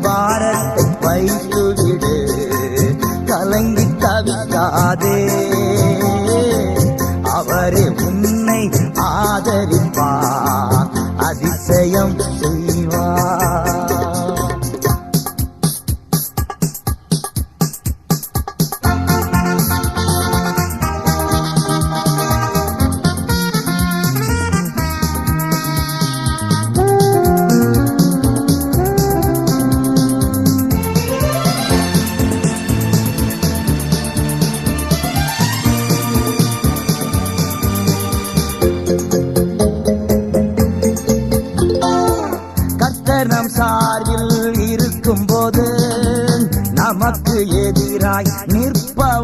பாரத்தை வைத்துவிடு, கலங்கி தவிக்காதே. அவரே உன்னை ஆதரிப்பார், அதிசயம் செய்வார். நம் சார்பில் இருக்கும் போது நமக்கு எதிராய் நிற்பவர்